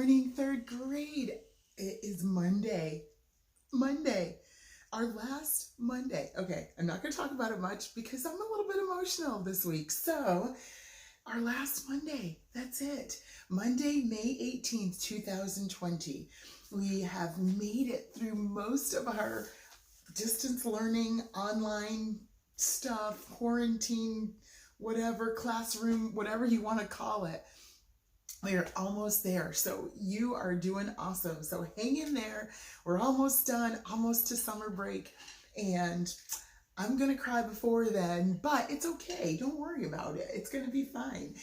morning, third grade. It is Monday. Our last Monday. Okay, I'm not going to talk about it much because I'm a little bit emotional this week. So, our last Monday, that's it. Monday, May 18th, 2020. We have made it through most of our distance learning, online stuff, quarantine, whatever, classroom, whatever you want to call it. We're almost there. So you are doing awesome. So hang in there. We're almost done, almost to summer break. And I'm going to cry before then, but it's okay. Don't worry about it. It's going to be fine.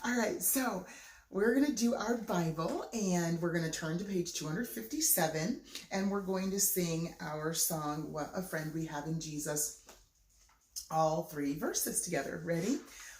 All right. So we're going to do our Bible and we're going to turn to page 257 and we're going to sing our song, What a Friend We Have in Jesus. All three verses together. Ready?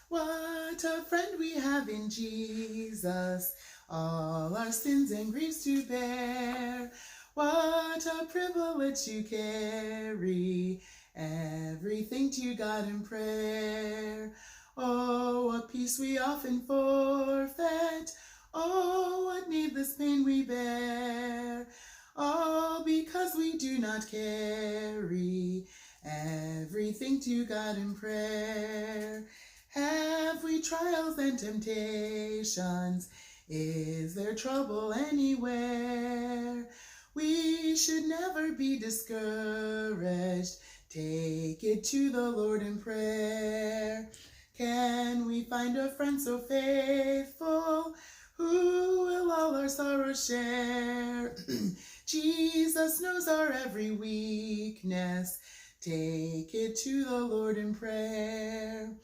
What a friend we have in Jesus, all our sins and griefs to bear. What a privilege to carry everything to God in prayer. Oh, what peace we often forfeit. Oh, what needless pain we bear. All because we do not carry everything to God in prayer. Have we trials and temptations? Is there trouble anywhere? We should never be discouraged. Take it to the Lord in prayer. Can we find a friend so faithful who will all our sorrows share? Jesus knows our every weakness. Take it to the Lord in prayer.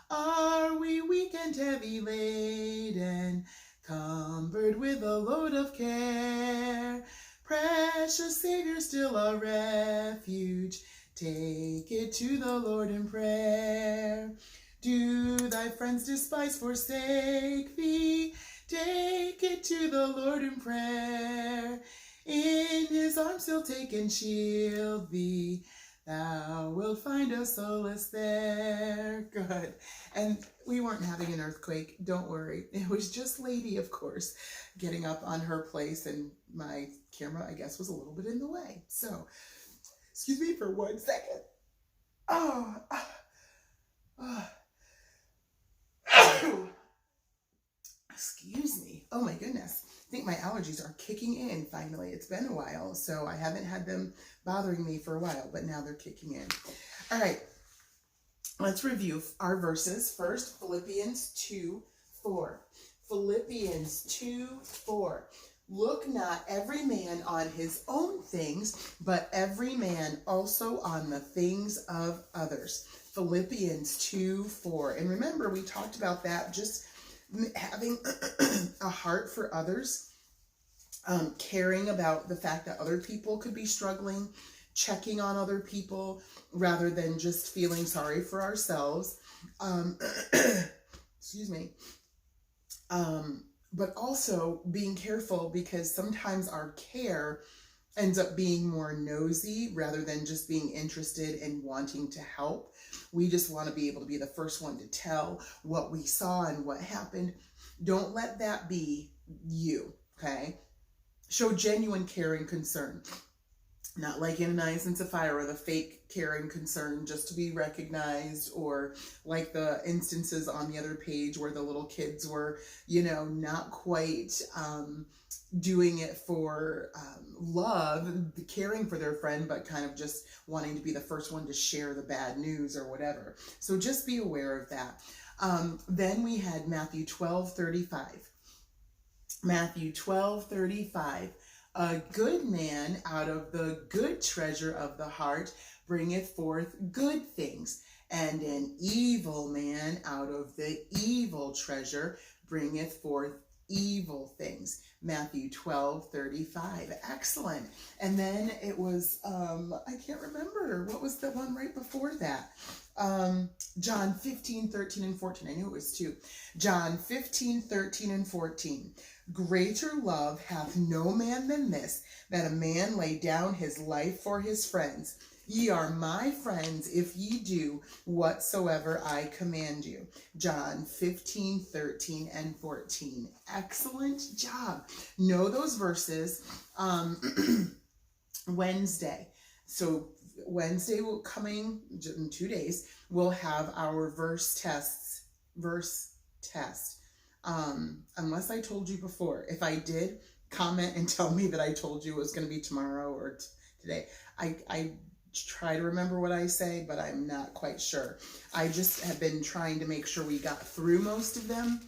Are we weak and heavy laden, cumbered with a load of care? Precious Savior, still our refuge, take it to the Lord in prayer. Do thy friends despise, forsake thee? Take it to the Lord in prayer. In his arms he'll take and shield thee. Thou wilt find a solace there. Good. And we weren't having an earthquake. Don't worry. It was just Lady, of course, getting up on her place. And my camera, I guess, was a little bit in the way. So, excuse me for 1 second. Excuse me. Oh my goodness. I think my allergies are kicking in finally. It's been a while, so I haven't had them bothering me for a while, but now they're kicking in. All right, let's review our verses. First, Philippians 2:4. Philippians 2:4. Look not every man on his own things, but every man also on the things of others. Philippians 2:4. And remember, we talked about that, just having a heart for others, caring about the fact that other people could be struggling, checking on other people rather than just feeling sorry for ourselves. Excuse me. But also being careful because sometimes our care ends up being more nosy rather than just being interested in wanting to help. We just want to be able to be the first one to tell what we saw and what happened. Don't let that be you, okay? Show genuine care and concern. Not like in Ananias and Sapphira, the fake care and concern just to be recognized, or like the instances on the other page where the little kids were, not quite doing it for love, caring for their friend, but kind of just wanting to be the first one to share the bad news or whatever. So just be aware of that. Then we had Matthew 12:35. Matthew 12:35. A good man out of the good treasure of the heart bringeth forth good things, and an evil man out of the evil treasure bringeth forth evil things. Matthew 12:35. Excellent. And then it was, I can't remember. What was the one right before that? John 15:13 and 14. I knew it was 2. John 15:13 and 14. Greater love hath no man than this, that a man lay down his life for his friends. Ye are my friends if ye do whatsoever I command you. John 15, 13, and 14. Excellent job. Know those verses. Wednesday. So Wednesday coming in 2 days, we'll have our verse test. Unless I told you before. If I did, comment and tell me that I told you it was going to be tomorrow or today. I try to remember what I say, but I'm not quite sure. I just have been trying to make sure we got through most of them.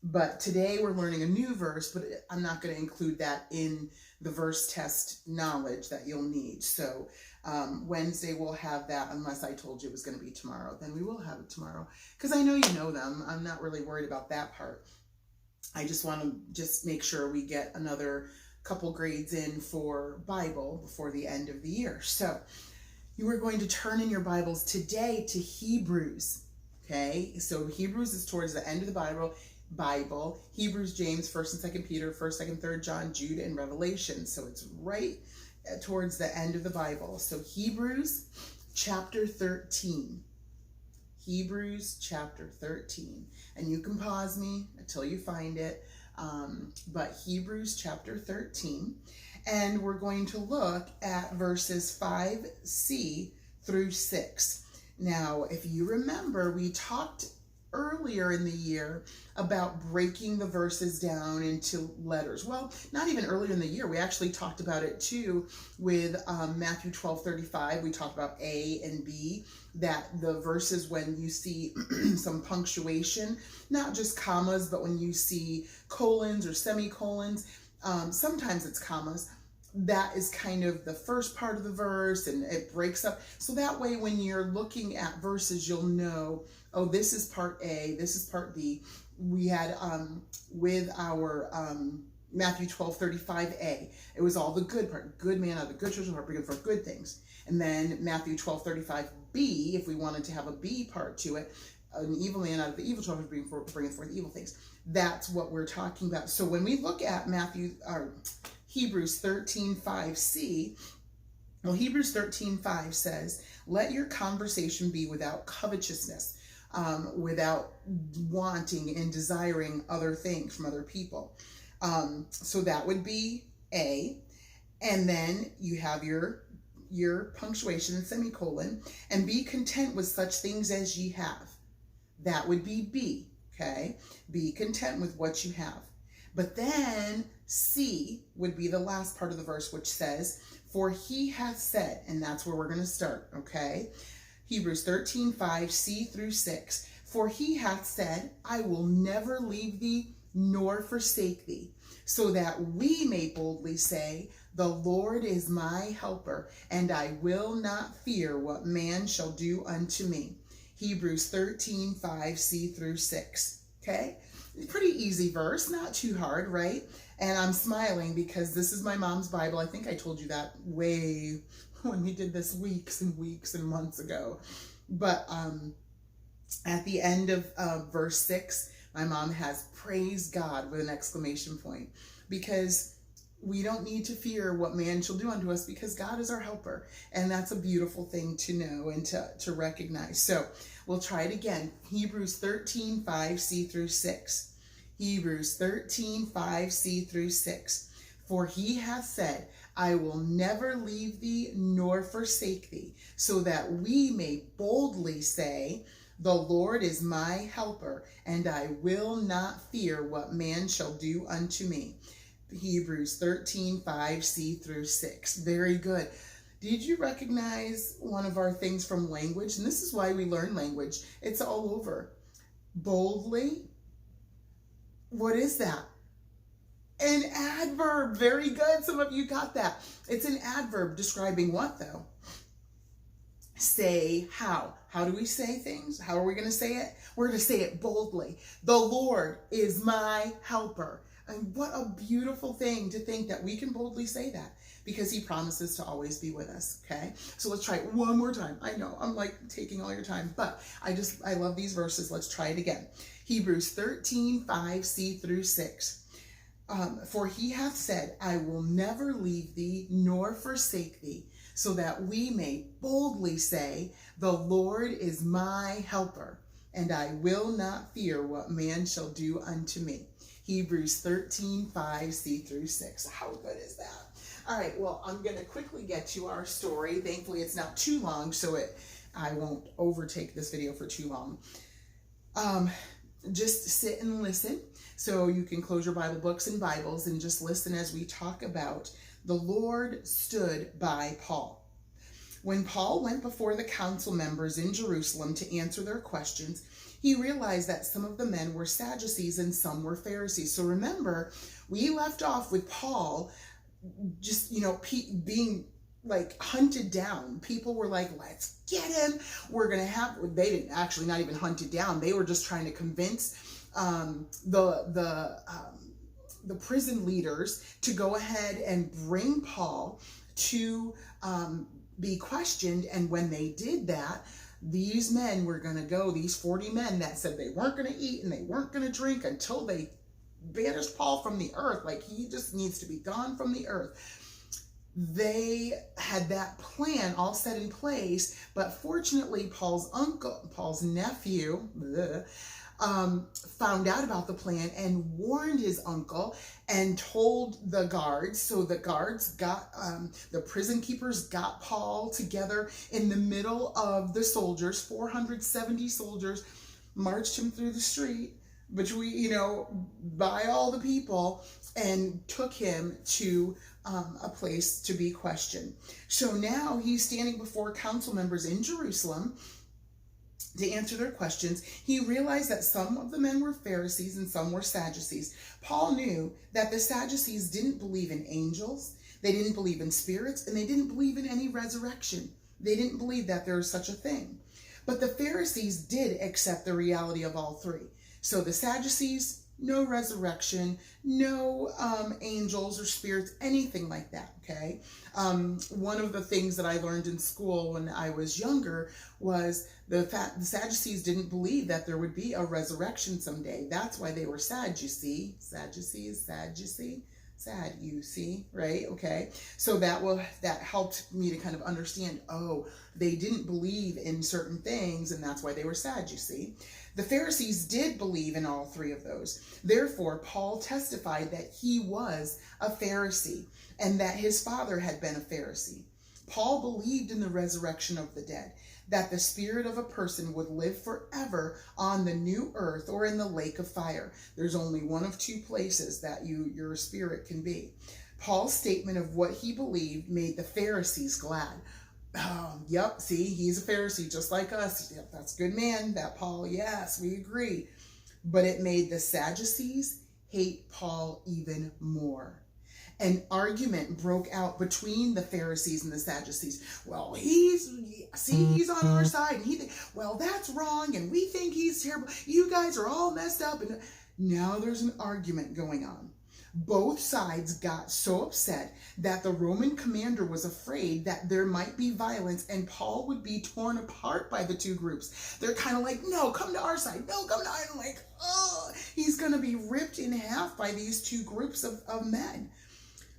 But today we're learning a new verse, but I'm not going to include that in the verse test knowledge that you'll need. So Wednesday we'll have that, unless I told you it was going to be tomorrow. Then we will have it tomorrow, because I know you know them. I'm not really worried about that part. I just want to just make sure we get another couple grades in for Bible before the end of the year. So you are going to turn in your Bibles today to Hebrews. Okay, so Hebrews is towards the end of the Bible. Hebrews, James, 1st and 2nd Peter, 1st, 2nd, 3rd John, Jude, and Revelation. So it's right towards the end of the Bible. So Hebrews chapter 13. Hebrews chapter 13. And you can pause me until you find it. But Hebrews chapter 13. And we're going to look at verses 5c through 6. Now, if you remember, we talked earlier in the year about breaking the verses down into letters. Well, not even earlier in the year. We actually talked about it too with Matthew 12:35. We talked about A and B, that the verses when you see some punctuation, not just commas, but when you see colons or semicolons, sometimes it's commas, that is kind of the first part of the verse and it breaks up. So that way when you're looking at verses, you'll know, oh, this is part A, this is part B. We had with our Matthew 12:35a, it was all the good part, good man out of the good church of heart, bringing forth good things. And then Matthew 12:35b, if we wanted to have a B part to it, an evil man out of the evil church bringing forth evil things. That's what we're talking about. So when we look at Hebrews 13:5c, well, Hebrews 13:5 says, let your conversation be without covetousness, without wanting and desiring other things from other people. So that would be A. And then you have your punctuation and semicolon, and be content with such things as ye have. That would be B, okay? Be content with what you have. But then C would be the last part of the verse, which says, for he hath said, and that's where we're going to start, okay? Hebrews 13:5, C through 6. For he hath said, I will never leave thee nor forsake thee, so that we may boldly say, the Lord is my helper, and I will not fear what man shall do unto me. Hebrews 13:5, C through 6. Okay? Pretty easy verse, not too hard, right? And I'm smiling because this is my mom's Bible. I think I told you that way when we did this weeks and weeks and months ago. But at the end of verse 6, my mom has praise God with an exclamation point, because we don't need to fear what man shall do unto us, because God is our helper. And that's a beautiful thing to know and to recognize. So we'll try it again. Hebrews 13:5, C through 6. Hebrews 13:5, C through 6. For he hath said, I will never leave thee nor forsake thee, so that we may boldly say, the Lord is my helper, and I will not fear what man shall do unto me. Hebrews 13:5, C through 6. Very good. Did you recognize one of our things from language? And this is why we learn language. It's all over. Boldly. What is that? An adverb. Very good. Some of you got that. It's an adverb describing what, though? Say how. How do we say things? How are we going to say it? We're going to say it boldly. The Lord is my helper. And what a beautiful thing to think that we can boldly say that, because he promises to always be with us. Okay. So let's try it one more time. I know I'm like taking all your time, but I love these verses. Let's try it again. Hebrews 13:5, C through 6. For he hath said, I will never leave thee nor forsake thee, so that we may boldly say, the Lord is my helper, and I will not fear what man shall do unto me. Hebrews 13:5c through 6. How good is that? All right, well, I'm going to quickly get to our story. Thankfully, it's not too long, so I won't overtake this video for too long. Just sit and listen. So you can close your Bible books and Bibles and just listen as we talk about the Lord stood by Paul. When Paul went before the council members in Jerusalem to answer their questions, he realized that some of the men were Sadducees and some were Pharisees. So remember, we left off with Paul just, being like hunted down. People were like, let's get him. We're going to have, they didn't actually not even hunted down. They were just trying to convince the prison leaders to go ahead and bring Paul to be questioned. And when they did that, these men were going to go, these 40 men that said they weren't going to eat and they weren't going to drink until they banished Paul from the earth. Like, he just needs to be gone from the earth. They had that plan all set in place, but fortunately Paul's nephew, found out about the plan and warned his uncle and told the guards. So the guards got, the prison keepers got Paul together in the middle of the soldiers. 470 soldiers marched him through the street between, by all the people, and took him to a place to be questioned. So now he's standing before council members in Jerusalem to answer their questions. He realized that some of the men were Pharisees and some were Sadducees. Paul knew that the Sadducees didn't believe in angels, they didn't believe in spirits, and they didn't believe in any resurrection. They didn't believe that there was such a thing. But the Pharisees did accept the reality of all three. So the Sadducees, no resurrection, no angels or spirits, anything like that, okay? One of the things that I learned in school when I was younger was the Sadducees didn't believe that there would be a resurrection someday. That's why they were sad, you see. Sadducees, sad, you see. Sad, you see, right? Okay. So that helped me to kind of understand, oh, they didn't believe in certain things, and that's why they were sad, you see. The Pharisees did believe in all three of those. Therefore, Paul testified that he was a Pharisee and that his father had been a Pharisee. Paul believed in the resurrection of the dead, that the spirit of a person would live forever on the new earth or in the lake of fire. There's only one of two places that your spirit can be. Paul's statement of what he believed made the Pharisees glad. Yep, see, he's a Pharisee just like us. Yep, that's a good man, that Paul. Yes, we agree. But it made the Sadducees hate Paul even more. An argument broke out between the Pharisees and the Sadducees. Well, he's on our side, and well, that's wrong, and we think he's terrible. You guys are all messed up. And now there's an argument going on. Both sides got so upset that the Roman commander was afraid that there might be violence and Paul would be torn apart by the two groups. They're kind of like, no, come to our side. No, come to ours. I'm like, oh, he's going to be ripped in half by these two groups of men.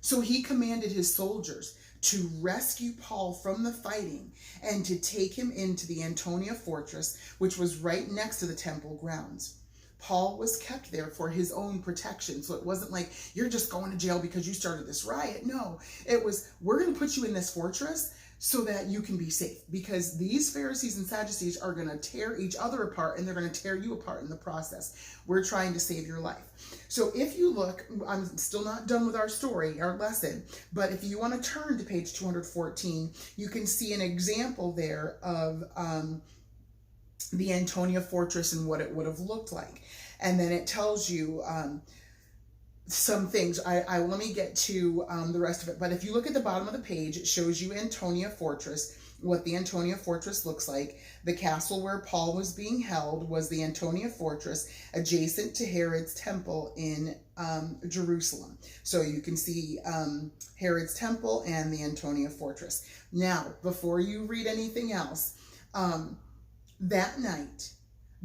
So he commanded his soldiers to rescue Paul from the fighting and to take him into the Antonia fortress, which was right next to the temple grounds. Paul was kept there for his own protection. So it wasn't like, you're just going to jail because you started this riot. No, it was, we're going to put you in this fortress so that you can be safe, because these Pharisees and Sadducees are going to tear each other apart, and they're going to tear you apart in the process. We're trying to save your life. So if you look, I'm still not done with our story, our lesson, but if you want to turn to page 214, you can see an example there of the Antonia fortress and what it would have looked like. And then it tells you some things. Let me get to the rest of it. But if you look at the bottom of the page, it shows you Antonia Fortress, what the Antonia Fortress looks like. The castle where Paul was being held was the Antonia Fortress, adjacent to Herod's temple in Jerusalem. So you can see Herod's temple and the Antonia Fortress. Now, before you read anything else, that night,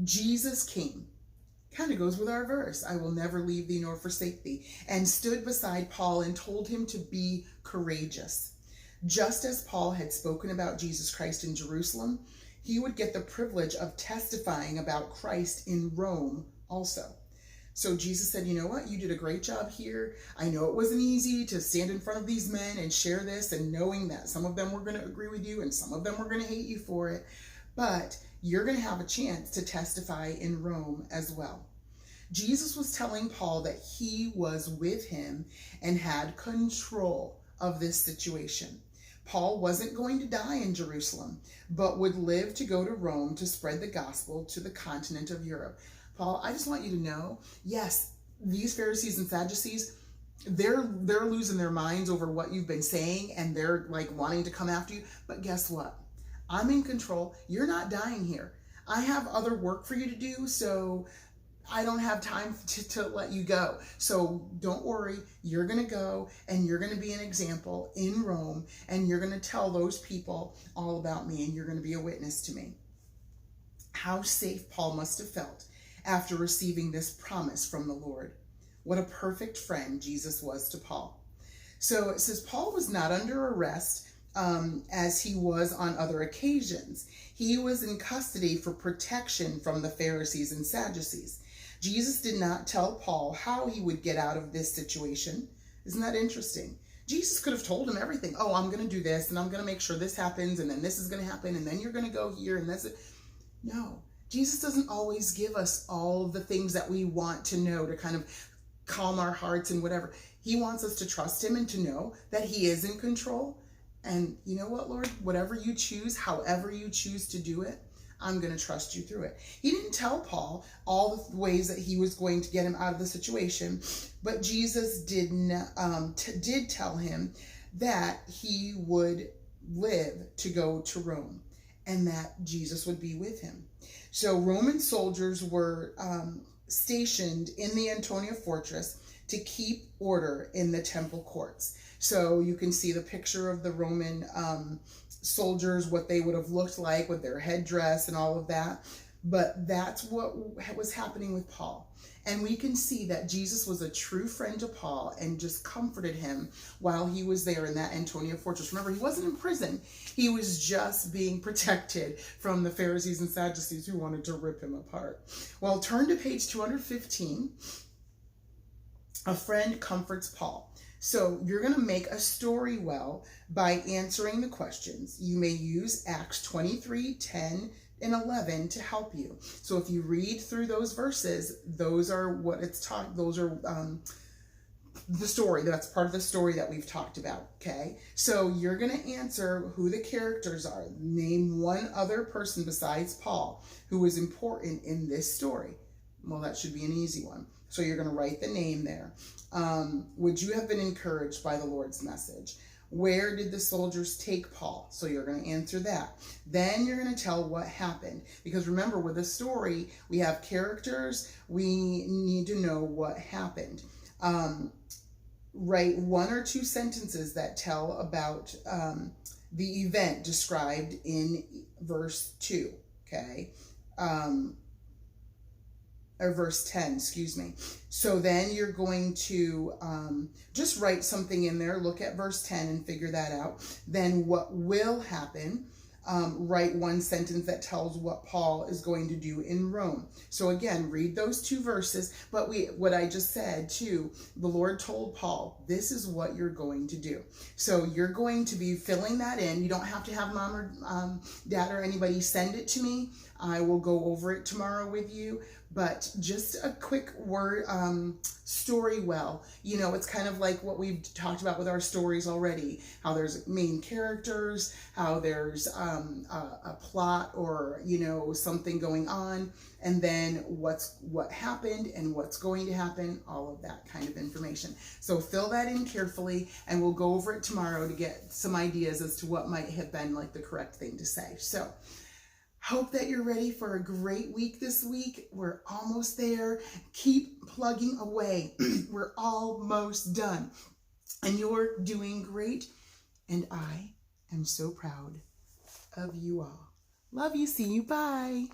Jesus came. Kind of goes with our verse, I will never leave thee nor forsake thee, and stood beside Paul and told him to be courageous. Just as Paul had spoken about Jesus Christ in Jerusalem, he would get the privilege of testifying about Christ in Rome also. So Jesus said, you know what? You did a great job here. I know it wasn't easy to stand in front of these men and share this, and knowing that some of them were going to agree with you and some of them were going to hate you for it. But you're going to have a chance to testify in Rome as well. Jesus was telling Paul that he was with him and had control of this situation. Paul wasn't going to die in Jerusalem, but would live to go to Rome to spread the gospel to the continent of Europe. Paul, I just want you to know, yes, these Pharisees and Sadducees, they're losing their minds over what you've been saying, and they're like wanting to come after you. But guess what? I'm in control. You're not dying here. I have other work for you to do, so I don't have time to let you go. So don't worry. You're going to go, and you're going to be an example in Rome, and you're going to tell those people all about me, and you're going to be a witness to me. How safe Paul must have felt after receiving this promise from the Lord. What a perfect friend Jesus was to Paul. So it says Paul was not under arrest as he was on other occasions. He was in custody for protection from the Pharisees and Sadducees. Jesus did not tell Paul how he would get out of this situation. Isn't that interesting? Jesus could have told him everything. Oh, I'm going to do this, and I'm going to make sure this happens, and then this is going to happen, and then you're going to go here, and that's it. No. Jesus doesn't always give us all of the things that we want to know to kind of calm our hearts and whatever. He wants us to trust him and to know that he is in control. And you know what, Lord? Whatever you choose, however you choose to do it, I'm going to trust you through it. He didn't tell Paul all the ways that he was going to get him out of the situation, but Jesus did tell him that he would live to go to Rome and that Jesus would be with him. So Roman soldiers were stationed in the Antonia fortress to keep order in the temple courts. So you can see the picture of the Roman soldiers, what they would have looked like with their headdress and all of that. But that's what was happening with Paul. And we can see that Jesus was a true friend to Paul and just comforted him while he was there in that Antonia fortress. Remember, he wasn't in prison. He was just being protected from the Pharisees and Sadducees who wanted to rip him apart. Well, turn to page 215. A friend comforts Paul. So you're going to make a story well by answering the questions. You may use Acts 23, 10, and 11 to help you. So if you read through those verses, those are what it's taught. Those are the story. That's part of the story that we've talked about. Okay. So you're going to answer who the characters are. Name one other person besides Paul who is important in this story. Well, that should be an easy one. So you're going to write the name there. Would you have been encouraged by the Lord's message? Where did the soldiers take Paul? So you're going to answer that. Then you're going to tell what happened. Because remember, with a story, we have characters. We need to know what happened. Write one or two sentences that tell about the event described in verse 2. Okay. Or verse 10, excuse me. So then you're going to just write something in there, look at verse 10 and figure that out. Then what will happen, write one sentence that tells what Paul is going to do in Rome. So again, read those two verses, but what I just said too, the Lord told Paul, this is what you're going to do. So you're going to be filling that in. You don't have to have mom or dad or anybody send it to me. I will go over it tomorrow with you. But just a quick word, story well. You know, it's kind of like what we've talked about with our stories already, how there's main characters, how there's a plot or, you know, something going on, and then what happened and what's going to happen, all of that kind of information. So fill that in carefully, and we'll go over it tomorrow to get some ideas as to what might have been like the correct thing to say. So hope that you're ready for a great week this week. We're almost there. Keep plugging away. We're almost done. And you're doing great. And I am so proud of you all. Love you. See you. Bye.